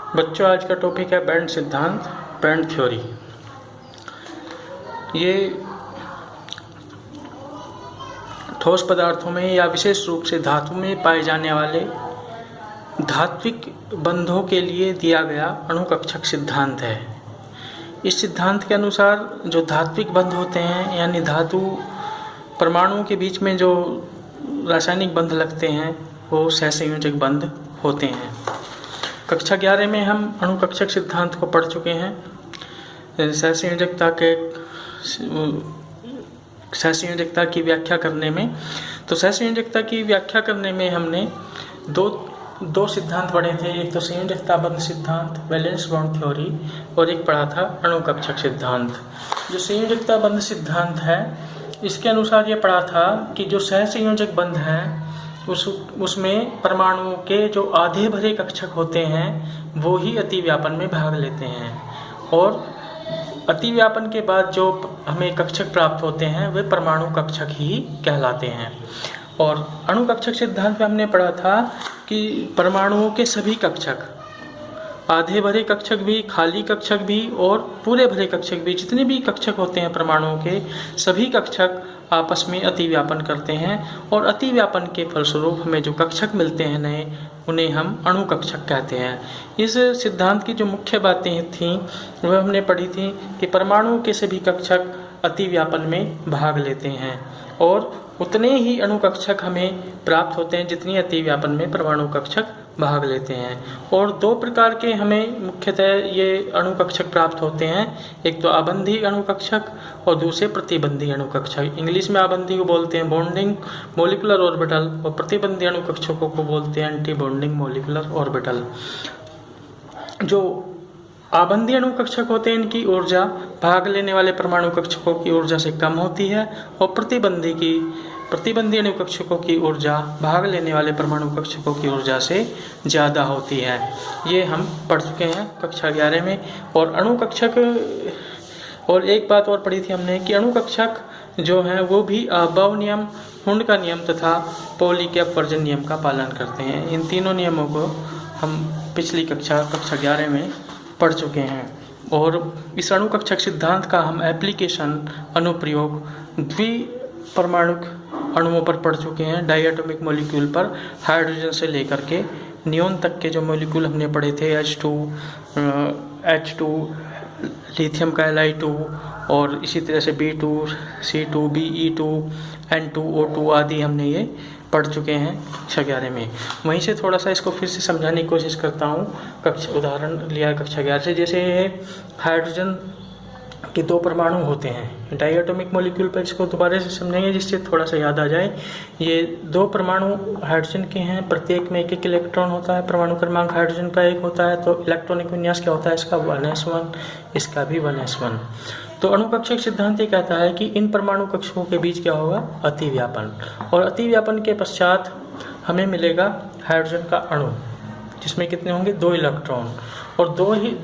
बच्चों, आज का टॉपिक है बैंड सिद्धांत, बैंड थ्योरी। ये ठोस पदार्थों में या विशेष रूप से धातु में पाए जाने वाले धात्विक बंधों के लिए दिया गया अणुकक्षक सिद्धांत है। इस सिद्धांत के अनुसार जो धात्विक बंध होते हैं, यानी धातु परमाणुओं के बीच में जो रासायनिक बंध लगते हैं, वो सहसंयोजक बंध होते हैं। कक्षा 11 में हम अणुकक्षक सिद्धांत को पढ़ चुके हैं। सहसंयोजकता की व्याख्या करने में, तो सहसंयोजकता की व्याख्या करने में हमने दो सिद्धांत पढ़े थे। एक तो संयोजकता बंध सिद्धांत, वैलेंस बॉन्ड थ्योरी, और एक पढ़ा था अणुकक्षक सिद्धांत। जो संयोजकता बंध सिद्धांत है, इसके अनुसार ये पढ़ा था कि जो सहसंयोजक बंध है उसमें परमाणुओं के जो आधे भरे कक्षक होते हैं वो ही अतिव्यापन में भाग लेते हैं, और अतिव्यापन के बाद जो हमें कक्षक प्राप्त होते हैं वे परमाणु कक्षक ही कहलाते हैं। और अणुकक्षक सिद्धांत में हमने पढ़ा था कि परमाणुओं के सभी कक्षक, आधे भरे कक्षक भी, खाली कक्षक भी और पूरे भरे कक्षक भी, जितने भी कक्षक होते हैं परमाणुओं के, सभी कक्षक आपस में अतिव्यापन करते हैं, और अतिव्यापन के फलस्वरूप हमें जो कक्षक मिलते हैं नए, उन्हें हम अणुकक्षक कहते हैं। इस सिद्धांत की जो मुख्य बातें थीं वह हमने पढ़ी थी कि परमाणुओं के सभी कक्षक अतिव्यापन में भाग लेते हैं, और उतने ही अणुकक्षक हमें प्राप्त होते हैं जितनी अतिव्यापन में परमाणु कक्षक भाग लेते हैं। और दो प्रकार के हमें मुख्यतः ये अणुकक्षक प्राप्त होते हैं। एक तो आबंधी अणुकक्षक और दूसरे प्रतिबंधी अणुकक्षक। इंग्लिश में आबंधी को बोलते हैं बॉन्डिंग मॉलिक्यूलर ऑर्बिटल, और प्रतिबंधी अणुकक्षकों को बोलते हैं एंटी बॉन्डिंग मॉलिक्यूलर ऑर्बिटल। जो आबंधी अणुकक्षक होते हैं, इनकी ऊर्जा भाग लेने वाले परमाणु कक्षकों की ऊर्जा से कम होती है, और प्रतिबंधी अणुकक्षकों की ऊर्जा भाग लेने वाले परमाणु कक्षकों की ऊर्जा से ज़्यादा होती है। ये हम पढ़ चुके हैं कक्षा 11 में। और अणुकक्षक, और एक बात और पढ़ी थी हमने कि अणुकक्षक जो हैं वो भी अभाव नियम, हुंड का नियम तथा पॉली के अपवर्जन नियम का पालन करते हैं। इन तीनों नियमों को हम पिछली कक्षा 11 में पढ़ चुके हैं। और इस अणुकक्षक सिद्धांत का हम एप्लीकेशन, अनुप्रयोग द्विपरमाणुक अणुओं पर पढ़ चुके हैं। डायटोमिक मॉलिक्यूल पर हाइड्रोजन से लेकर के नियोन तक के जो मॉलिक्यूल हमने पढ़े थे, H2, लिथियम का Li2, और इसी तरह से B2, C2, Be2, N2, O2 आदि हमने ये पढ़ चुके हैं कक्षा 11 में। वहीं से थोड़ा सा इसको फिर से समझाने की कोशिश करता हूँ। उदाहरण लिया कक्षा 11 से। जैसे हाइड्रोजन के दो परमाणु होते हैं डायटोमिक मॉलिक्यूल पर, इसको दोबारा से समझेंगे जिससे थोड़ा सा याद आ जाए। ये दो परमाणु हाइड्रोजन के हैं, प्रत्येक में एक एक इलेक्ट्रॉन होता है। परमाणु क्रमांक हाइड्रोजन का 1 होता है, तो इलेक्ट्रॉनिक विन्यास क्या होता है इसका 1s1, इसका भी 1s1। तो अणुकक्षक सिद्धांत ये कहता है कि इन परमाणु कक्षकों के बीच क्या होगा, अतिव्यापन, और अतिव्यापन के पश्चात हमें मिलेगा हाइड्रोजन का अणु, जिसमें कितने होंगे, 2 इलेक्ट्रॉन। और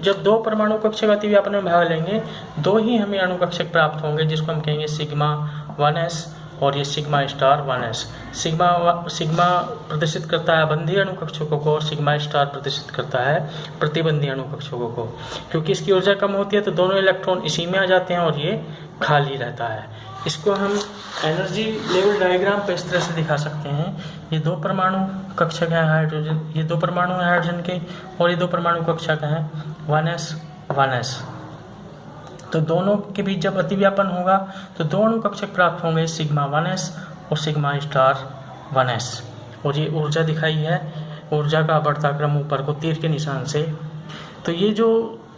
जब दो परमाणु कक्षक अतिव्यापन में भाग लेंगे, 2 ही हमें अणुकक्षक प्राप्त होंगे, जिसको हम कहेंगे सिग्मा 1s और ये सिग्मा स्टार 1s। सिग्मा प्रदर्शित करता है आबंधी अणुकक्षकों को, और सिग्मा स्टार प्रदर्शित करता है प्रतिबंधी अणुकक्षकों को। क्योंकि इसकी ऊर्जा कम होती है तो दोनों इलेक्ट्रॉन इसी में आ जाते हैं और ये खाली रहता है। इसको हम एनर्जी लेवल डायग्राम पर इस तरह से दिखा सकते हैं। ये 2 परमाणु कक्षक हैं हाइड्रोजन, ये 2 परमाणु हैं हाइड्रोजन के, और ये 2 परमाणु कक्षक हैं 1s। तो दोनों के बीच जब अतिव्यापन होगा तो 2 अणु कक्षक प्राप्त होंगे, सिग्मा 1s और सिग्मा स्टार 1s। और ये ऊर्जा दिखाई है, ऊर्जा का बढ़ता क्रम ऊपर को तीर के निशान से। तो ये जो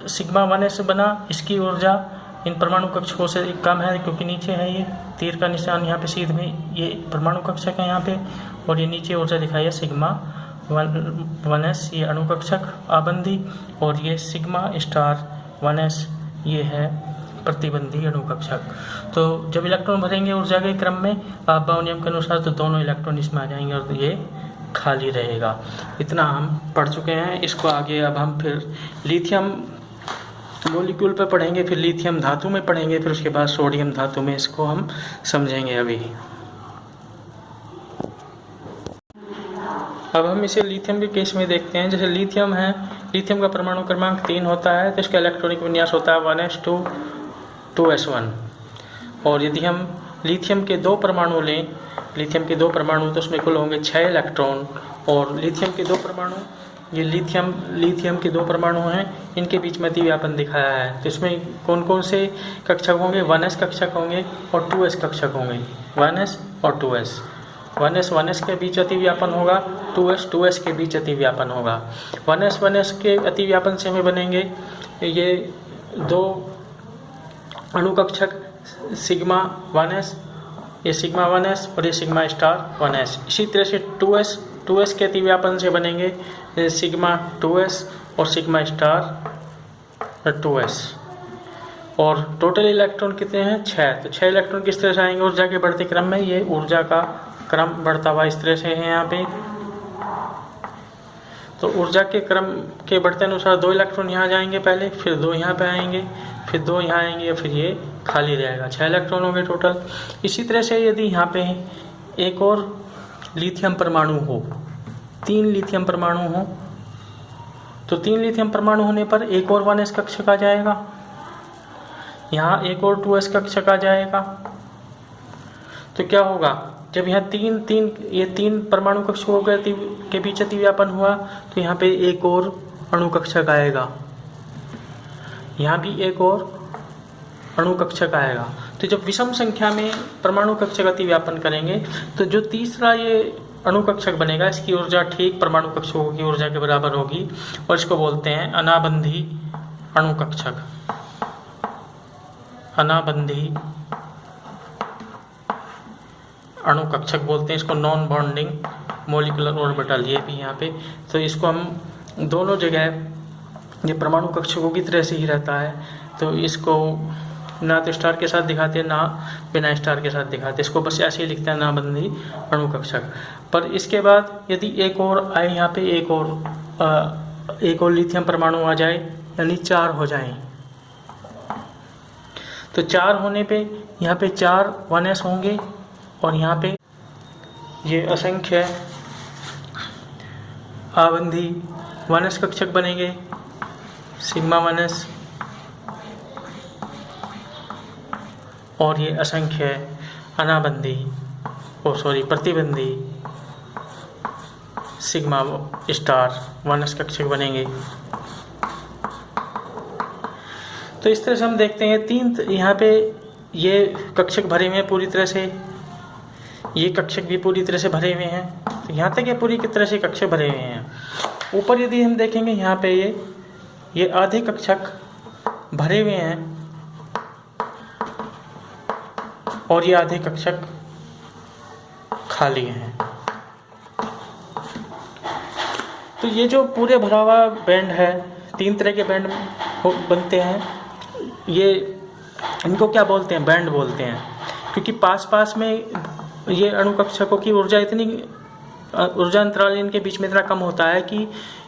सिग्मा 1s बना, इसकी ऊर्जा इन परमाणु कक्षकों से कम है, क्योंकि नीचे है ये तीर का निशान, यहाँ पे सीध में ये परमाणु कक्षक है यहाँ पे, और ये नीचे ऊर्जा दिखाई है सिग्मा 1s, ये अणु कक्षक आबंधी, और ये सिग्मा स्टार 1s ये है प्रतिबंधी अणु कक्षक। तो जब इलेक्ट्रॉन भरेंगे ऊर्जा के क्रम में अभाव नियम के अनुसार, तो दोनों इलेक्ट्रॉन इसमें आ जाएंगे और ये खाली रहेगा। इतना हम पढ़ चुके हैं। इसको आगे अब हम फिर लिथियम मॉलिक्यूल पे पढ़ेंगे, फिर लिथियम धातु में पढ़ेंगे, फिर उसके बाद सोडियम धातु में। इसको हम समझेंगे अभी। अब हम इसे लिथियम के केस में देखते हैं। जैसे लिथियम है, लिथियम का परमाणु क्रमांक 3 होता है, तो इसका इलेक्ट्रॉनिक विन्यास होता है 1s2 2s1। और यदि हम लिथियम के 2 परमाणु लें, लिथियम के 2 परमाणु, तो उसमें कुल होंगे 6 इलेक्ट्रॉन। और लिथियम के 2 परमाणु, ये लिथियम के 2 परमाणु हैं, इनके बीच में अतिव्यापन दिखाया है। तो इसमें कौन कौन से कक्षक होंगे? 1s कक्षक होंगे और 2s कक्षक होंगे। 1s और 2s, 1s के बीच अतिव्यापन होगा, 2s के बीच अतिव्यापन होगा। 1s के अतिव्यापन से हमें बनेंगे ये 2 अणुकक्षक सिग्मा 1s, ये सिग्मा 1s और ये सिग्मा स्टार 1s। इसी तरह से 2s के अतिव्यापन से बनेंगे सिग्मा 2s और सिग्मा स्टार 2s। और टोटल इलेक्ट्रॉन कितने हैं? 6। तो 6 इलेक्ट्रॉन किस तरह से आएंगे ऊर्जा के बढ़ते क्रम में? ये ऊर्जा का क्रम बढ़ता हुआ इस तरह से है यहाँ पे। तो ऊर्जा के क्रम के बढ़ते अनुसार 2 इलेक्ट्रॉन यहाँ जाएंगे पहले, फिर 2 यहाँ पे आएंगे, फिर 2 यहाँ आएंगे, फिर ये खाली रहेगा। 6 इलेक्ट्रॉन होंगे टोटल। इसी तरह से यदि यहाँ पे एक और लिथियम परमाणु हो, 3 लिथियम परमाणु हो, तो 3 लिथियम परमाणु होने पर एक और 1s कक्षक आ जाएगा, यहाँ एक और 2s कक्षक आ जाएगा। तो क्या होगा? जब यहाँ ये 3 परमाणु कक्षकों के बीच अतिव्यापन हुआ, तो यहाँ पे एक और अणु कक्षक आएगा, यहाँ भी एक और अणु कक्षक आएगा। तो जब विषम संख्या में परमाणु कक्षक अतिव्यापन करेंगे, तो जो तीसरा ये अणु कक्षक बनेगा, इसकी ऊर्जा ठीक परमाणु कक्षकों की ऊर्जा के बराबर होगी, और इसको बोलते हैं अनाबंधी अणु कक्षक। अनाबंधी अणु कक्षक बोलते हैं इसको, नॉन बॉन्डिंग मोलिकुलर ऑर्बिटल, ये भी यहाँ पे। तो इसको हम दोनों जगह, ये परमाणु कक्षकों की तरह से ही रहता है, तो इसको ना तो स्टार के साथ दिखाते हैं, ना बिना स्टार के साथ दिखाते, इसको बस ऐसे ही लिखते हैं अनाबंधी अणु कक्षक। पर इसके बाद यदि एक और आए, यहाँ पे एक और लिथियम परमाणु आ जाए, यानी 4 हो जाए, तो 4 होने पे यहाँ पे 4 1s होंगे, और यहाँ पे ये असंख्य आबंधी 1s कक्षक बनेंगे, सिग्मा 1s, और ये असंख्य अनाबंधी प्रतिबंधी सिग्मा स्टार 1s कक्षक बनेंगे। तो इस तरह से हम देखते हैं 3 यहाँ पे ये कक्षक भरे हुए हैं पूरी तरह से, ये कक्षक भी पूरी तरह से भरे हुए हैं। तो यहाँ तक ये पूरी की तरह से कक्षक भरे हुए हैं। ऊपर यदि हम देखेंगे, यहाँ पे ये आधे कक्षक भरे हुए हैं, और ये आधे कक्षक खाली हैं। तो ये जो पूरे भरा हुआ बैंड है, 3 तरह के बैंड बनते हैं, ये इनको क्या बोलते हैं? बैंड बोलते हैं, क्योंकि पास में ये अणु कक्षकों की ऊर्जा अंतराल इनके बीच में इतना कम होता है कि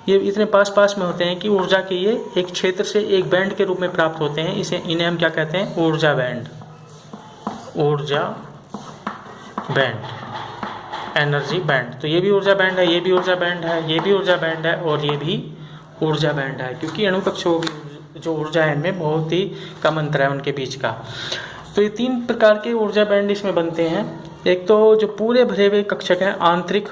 ये इतने पास में होते हैं कि ऊर्जा के ये एक क्षेत्र से एक बैंड के रूप में प्राप्त होते हैं। इन्हें हम क्या कहते हैं? ऊर्जा बैंड, ऊर्जा बैंड, एनर्जी बैंड। तो ये भी ऊर्जा बैंड है, ये भी ऊर्जा बैंड है, ये भी ऊर्जा बैंड है, और ये भी ऊर्जा बैंड है, क्योंकि अणु कक्षकों की जो ऊर्जा है इनमें बहुत ही कम अंतर है उनके बीच का। तो ये 3 प्रकार के ऊर्जा बैंड इसमें बनते हैं। एक तो जो पूरे भरे हुए कक्षक हैं, आंतरिक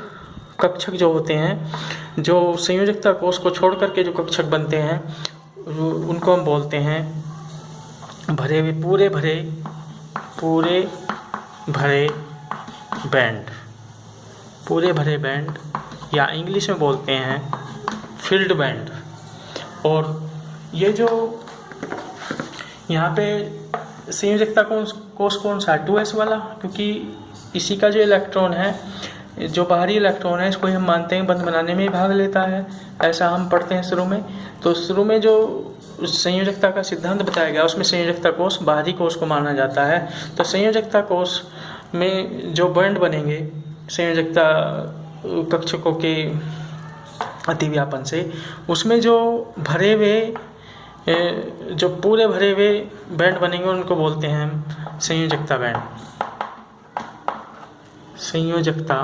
कक्षक जो होते हैं, जो संयोजकता कोष को छोड़ करके जो कक्षक बनते हैं, उनको हम बोलते हैं भरे हुए पूरे भरे बैंड, पूरे भरे बैंड, या इंग्लिश में बोलते हैं फील्ड बैंड। और ये जो यहाँ पे संयोजकता कोष कौन सा है? 2s वाला, क्योंकि इसी का जो इलेक्ट्रॉन है, जो बाहरी इलेक्ट्रॉन है, इसको हम मानते हैं बंध बनाने में ही भाग लेता है, ऐसा हम पढ़ते हैं शुरू में। तो शुरू में जो संयोजकता का सिद्धांत बताया गया, उसमें संयोजकता कोष बाहरी कोष को माना जाता है। तो संयोजकता कोष में जो बैंड बनेंगे संयोजकता कक्षकों के अतिव्यापन से, उसमें जो भरे हुए, जो पूरे भरे हुए बैंड बनेंगे, उनको बोलते हैं हम संयोजकता बैंड, संयोजकता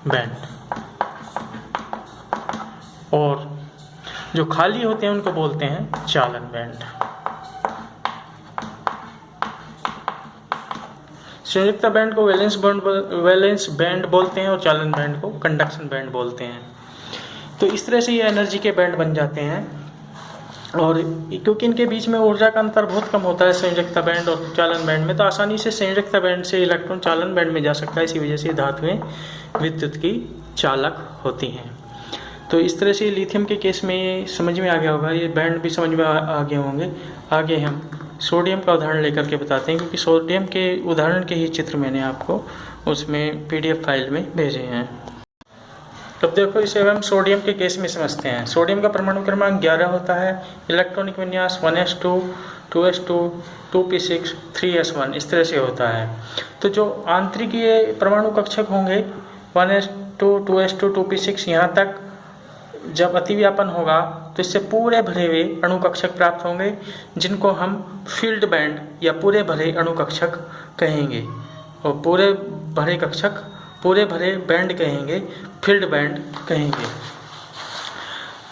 बैंड, और जो खाली होते हैं उनको बोलते हैं चालन बैंड। संयुक्ता बैंड को वैलेंस बैंड बोलते हैं और चालन बैंड को कंडक्शन बैंड बोलते हैं। तो इस तरह से ये एनर्जी के बैंड बन जाते हैं, और क्योंकि इनके बीच में ऊर्जा का अंतर बहुत कम होता है संयोजकता बैंड और चालन बैंड में, तो आसानी से संयोजकता बैंड से इलेक्ट्रॉन चालन बैंड में जा सकता है। इसी वजह से धातुएं विद्युत की चालक होती हैं। तो इस तरह से लिथियम के केस में ये समझ में आ गया होगा, ये बैंड भी समझ में आ गए होंगे। आगे हम सोडियम का उदाहरण लेकर के बताते हैं, क्योंकि सोडियम के उदाहरण के ही चित्र मैंने आपको उसमें PDF फाइल में भेजे हैं। तब देखो इसे हम सोडियम के केस में समझते हैं। सोडियम का परमाणु क्रमांक 11 होता है, इलेक्ट्रॉनिक विन्यास 1s2, 2s2, 2p6, 3s1 इस तरह से होता है। तो जो आंतरिक ये परमाणु कक्षक होंगे 1s2, 2s2, 2p6 यहाँ तक जब अतिव्यापन होगा तो इससे पूरे भरे हुए अणु कक्षक प्राप्त होंगे, जिनको हम फील्ड बैंड या पूरे भरे अणु कक्षक कहेंगे, और पूरे भरे बैंड कहेंगे, फील्ड बैंड कहेंगे।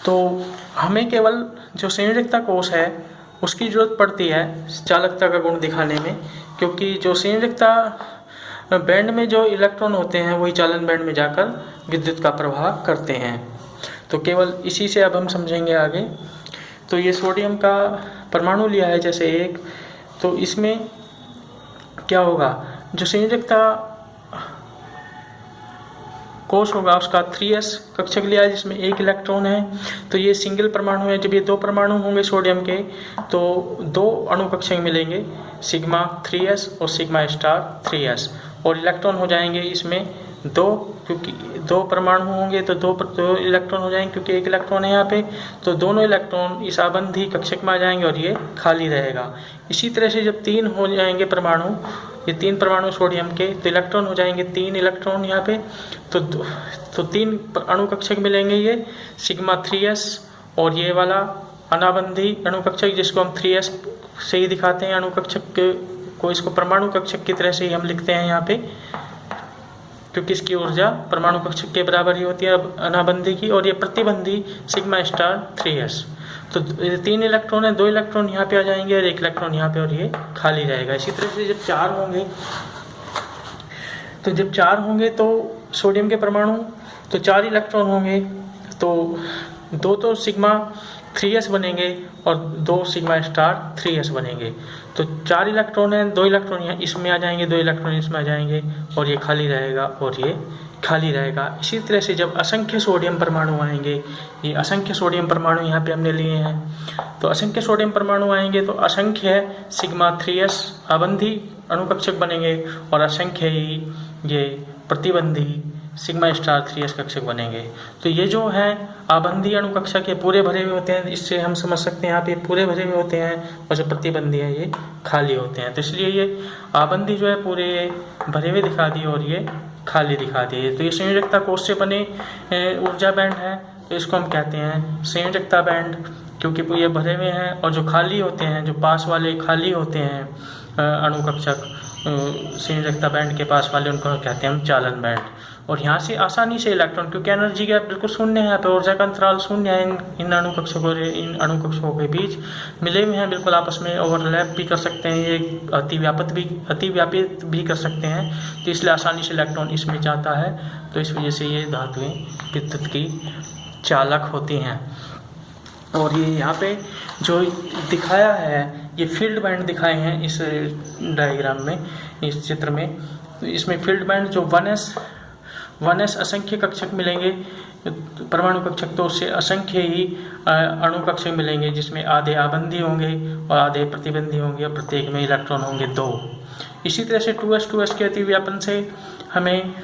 तो हमें केवल जो संयोजकता कोश है उसकी जरूरत पड़ती है चालकता का गुण दिखाने में, क्योंकि जो संयोजकता बैंड में जो इलेक्ट्रॉन होते हैं वही चालन बैंड में जाकर विद्युत का प्रवाह करते हैं। तो केवल इसी से अब हम समझेंगे आगे। तो ये सोडियम का परमाणु लिया है जैसे एक, तो इसमें क्या होगा, जो संयोजकता कोश होगा उसका 3s कक्षक लिया है जिसमें एक इलेक्ट्रॉन है। तो ये सिंगल परमाणु है। जब ये दो परमाणु होंगे सोडियम के तो दो अणु कक्षक मिलेंगे, सिग्मा 3s और सिग्मा स्टार 3s, और इलेक्ट्रॉन हो जाएंगे इसमें दो, क्योंकि दो परमाणु होंगे तो दो इलेक्ट्रॉन हो जाएंगे, क्योंकि एक इलेक्ट्रॉन है यहाँ पे, तो दोनों इलेक्ट्रॉन इस आबंधी कक्षक में आ जाएंगे और ये खाली रहेगा। इसी तरह से जब 3 हो जाएंगे परमाणु, ये 3 परमाणु सोडियम के, तो इलेक्ट्रॉन हो जाएंगे 3 इलेक्ट्रॉन यहाँ पे, तो 3 अणु कक्षक मिलेंगे, ये सिग्मा 3s, और ये वाला अनाबंधी अणु कक्षक जिसको हम 3s से ही दिखाते हैं अणु कक्षक को, इसको परमाणु कक्षक की तरह से ही हम लिखते हैं यहाँ पे, क्योंकि इसकी ऊर्जा परमाणु कक्षक के बराबर ही होती है अनाबंधी की, और ये प्रतिबंधी सिग्मा स्टार 3s। तो 3 इलेक्ट्रॉन है, 2 इलेक्ट्रॉन यहाँ पे आ जाएंगे और 1 इलेक्ट्रॉन यहाँ पे, और ये खाली रहेगा। इसी तरह से जब 4 होंगे, तो जब 4 होंगे तो सोडियम के परमाणु, तो 4 इलेक्ट्रॉन होंगे, तो 2 तो सिग्मा 3s बनेंगे और 2 सिग्मा स्टार 3s बनेंगे। तो 4 इलेक्ट्रॉन है, 2 इलेक्ट्रॉन यहाँ इसमें आ जाएंगे, 2 इलेक्ट्रॉन इसमें आ जाएंगे, और ये खाली रहेगा और ये खाली रहेगा। इसी तरह से जब असंख्य सोडियम परमाणु आएंगे, ये असंख्य सोडियम परमाणु यहाँ पे हमने लिए हैं, तो असंख्य सोडियम परमाणु आएंगे तो असंख्य सिग्मा 3s आबंधी अणुकक्षक बनेंगे और असंख्य ही ये प्रतिबंधी सिग्मा स्टार 3s कक्षक बनेंगे। तो ये जो है आबंधी अणुकक्षक ये पूरे भरे हुए होते हैं, इससे हम समझ सकते हैं यहाँ पे पूरे भरे हुए होते हैं, और जो प्रतिबंधी है ये खाली होते हैं। तो इसलिए ये आबंधी जो है पूरे भरे हुए दिखा दिए और ये खाली दिखा दिए। तो ये संयोजकता कोश से बने ऊर्जा बैंड है, तो इसको हम कहते हैं संयोजकता बैंड, क्योंकि ये भरे हुए हैं, और जो खाली होते हैं, जो पास वाले खाली होते हैं अणुकक्षक संयोजकता बैंड के पास वाले, उनको कहते हैं हम चालन बैंड। और यहाँ से आसानी से इलेक्ट्रॉन, क्योंकि एनर्जी गैप बिल्कुल शून्य है, यहाँ पे ऊर्जा का अंतराल शून्य है, इन अणुकक्षकों के बीच मिले हुए हैं, बिल्कुल आपस में ओवरलैप भी कर सकते हैं, ये अतिव्यापित भी कर सकते हैं। तो इसलिए आसानी से इलेक्ट्रॉन इसमें जाता है, तो इस वजह से ये धातुएं विद्युत की चालक होती हैं। और ये यहाँ पे जो दिखाया है ये फील्ड बैंड दिखाए हैं इस डायग्राम में, इस चित्र में। तो इसमें फील्ड बैंड जो 1s असंख्य कक्षक मिलेंगे परमाणु कक्षक, तो उससे असंख्य ही अणु कक्षक मिलेंगे, जिसमें आधे आबंधी होंगे और आधे प्रतिबंधी होंगे, और प्रत्येक में इलेक्ट्रॉन होंगे 2। इसी तरह से 2s के अतिव्यापन से हमें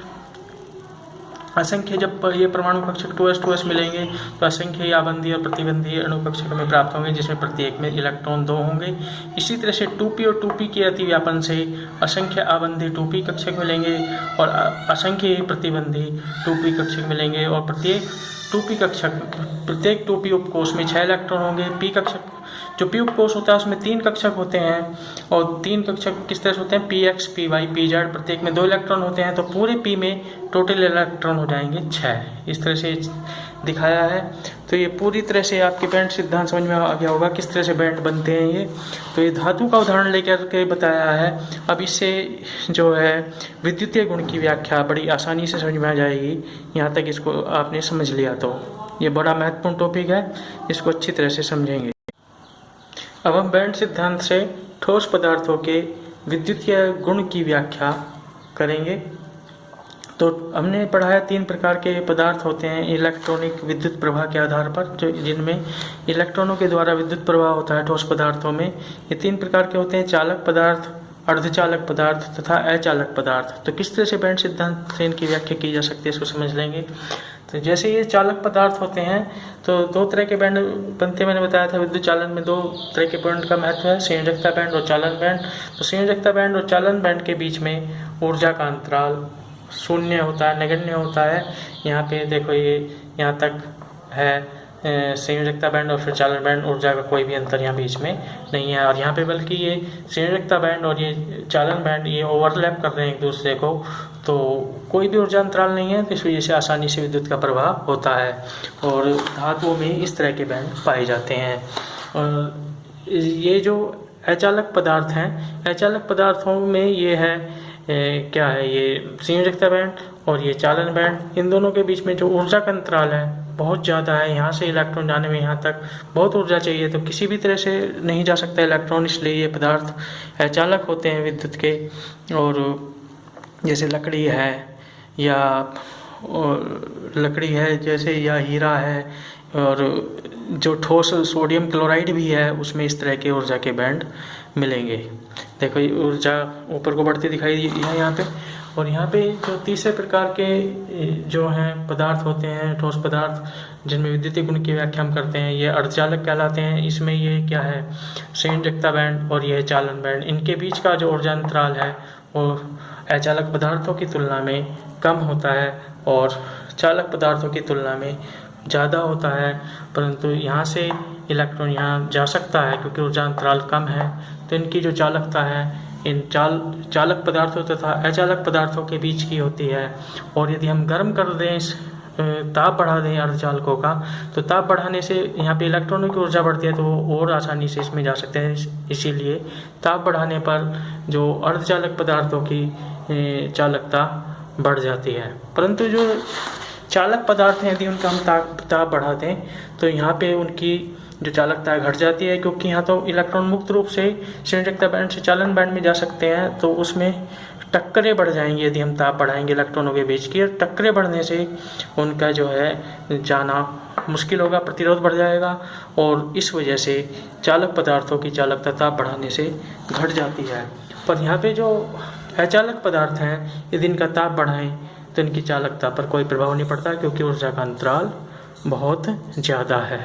असंख्य, जब ये परमाणु कक्षक 2s मिलेंगे तो असंख्य आबंधी और प्रतिबंधी अणु कक्षक में प्राप्त होंगे, जिसमें प्रत्येक में इलेक्ट्रॉन 2 होंगे। इसी तरह से 2p और 2p के अतिव्यापन से असंख्य आबंधी 2p कक्षक मिलेंगे और असंख्य प्रतिबंधी 2p कक्षक मिलेंगे, और प्रत्येक 2p उपकोष में 6 इलेक्ट्रॉन होंगे। p कक्षक जो पी उपकोष होता है उसमें 3 कक्षक होते हैं, और 3 कक्षक किस तरह से होते हैं, px, py, pz, प्रत्येक में 2 इलेक्ट्रॉन होते हैं, तो पूरे p में टोटल इलेक्ट्रॉन हो जाएंगे 6। इस तरह से दिखाया है। तो ये पूरी तरह से आपके बैंड सिद्धांत समझ में आ गया होगा किस तरह से बैंड बनते हैं ये। तो ये धातु का उदाहरण लेकर के बताया है। अब इससे जो है विद्युतीय गुण की व्याख्या बड़ी आसानी से समझ में आ जाएगी। यहाँ तक इसको आपने समझ लिया तो ये बड़ा महत्वपूर्ण टॉपिक है, इसको अच्छी तरह से समझेंगे। अब हम बैंड सिद्धांत से ठोस पदार्थों के विद्युतीय गुण की व्याख्या करेंगे। तो हमने पढ़ा है 3 प्रकार के पदार्थ होते हैं इलेक्ट्रॉनिक विद्युत प्रवाह के आधार पर, जो जिनमें इलेक्ट्रॉनों के द्वारा विद्युत प्रवाह होता है ठोस पदार्थों में। ये 3 प्रकार के होते हैं, चालक पदार्थ, अर्धचालक पदार्थ तथा अचालक पदार्थ। तो किस तरह से बैंड सिद्धांत से इनकी व्याख्या की जा सकती है इसको समझ लेंगे। तो जैसे ये चालक पदार्थ होते हैं तो 2 तरह के बैंड बनते, मैंने बताया था विद्युत चालन में 2 तरह के बैंड का महत्व है, संयोजकता बैंड और चालन बैंड। तो संयोजकता बैंड और चालन बैंड के बीच में ऊर्जा का अंतराल शून्य होता है, नगण्य होता है। यहाँ पे देखो ये यहाँ तक है संयोजकता बैंड और फिर चालन बैंड, ऊर्जा का कोई भी अंतर यहाँ बीच में नहीं है। और यहाँ पे बल्कि ये संयोजकता बैंड और ये चालन बैंड ये ओवरलैप कर रहे हैं एक दूसरे को, तो कोई भी ऊर्जा अंतराल नहीं है, तो इस वजह से आसानी से विद्युत का प्रवाह होता है। और धातुओं में इस तरह के बैंड पाए जाते हैं। और ये जो अचालक पदार्थ हैं, अचालक पदार्थों में ये है क्या है, ये संयोजकता बैंड और ये चालन बैंड। इन दोनों के बीच में जो ऊर्जा का अंतराल है बहुत ज़्यादा है। यहाँ से इलेक्ट्रॉन जाने में यहाँ तक बहुत ऊर्जा चाहिए, तो किसी भी तरह से नहीं जा सकता इलेक्ट्रॉन, इसलिए ये पदार्थ अचालक होते हैं विद्युत के। और जैसे लकड़ी है जैसे या हीरा है, और जो ठोस सोडियम क्लोराइड भी है उसमें इस तरह के ऊर्जा के बैंड मिलेंगे। देखो ये ऊर्जा ऊपर को बढ़ती दिखाई दी है यहाँ पे। और यहाँ पे जो तीसरे प्रकार के जो हैं पदार्थ होते हैं ठोस पदार्थ जिनमें विद्युतीय गुण की व्याख्या हम करते हैं, ये अर्धचालक कहलाते हैं। इसमें ये क्या है, संयोजकता बैंड और ये चालन बैंड, इनके बीच का जो ऊर्जा अंतराल है वो अचालक पदार्थों की तुलना में कम होता है और चालक पदार्थों की तुलना में ज़्यादा होता है। परंतु यहाँ से इलेक्ट्रॉन यहाँ जा सकता है क्योंकि ऊर्जा अंतराल कम है। तो इनकी जो चालकता है इन चालक पदार्थों तथा अचालक पदार्थों के बीच की होती है। और यदि हम गर्म कर दें, ताप बढ़ा दें अर्धचालकों का, तो ताप बढ़ाने से यहाँ पे इलेक्ट्रॉनों की ऊर्जा बढ़ती है, तो वो और आसानी से इसमें जा सकते हैं। इसीलिए ताप बढ़ाने पर जो अर्धचालक पदार्थों की चालकता बढ़ जाती है। परंतु जो चालक पदार्थ हैं यदि उनका हम ताप बढ़ा दें तो यहाँ पे उनकी जो चालकता घट जाती है, क्योंकि यहाँ तो इलेक्ट्रॉन मुक्त रूप से संयोजकता बैंड से चालन बैंड में जा सकते हैं। तो उसमें टक्करें बढ़ जाएंगी यदि हम ताप बढ़ाएंगे इलेक्ट्रॉनों के बीच की। और टक्करें बढ़ने से उनका जो है जाना मुश्किल होगा, प्रतिरोध बढ़ जाएगा, और इस वजह से चालक पदार्थों की चालकता ताप बढ़ाने से घट जाती है। पर यहाँ पे जो अचालक पदार्थ हैं यदि इनका ताप बढ़ाएं तो इनकी चालकता पर कोई प्रभाव नहीं पड़ता, क्योंकि ऊर्जा का अंतराल बहुत ज़्यादा है।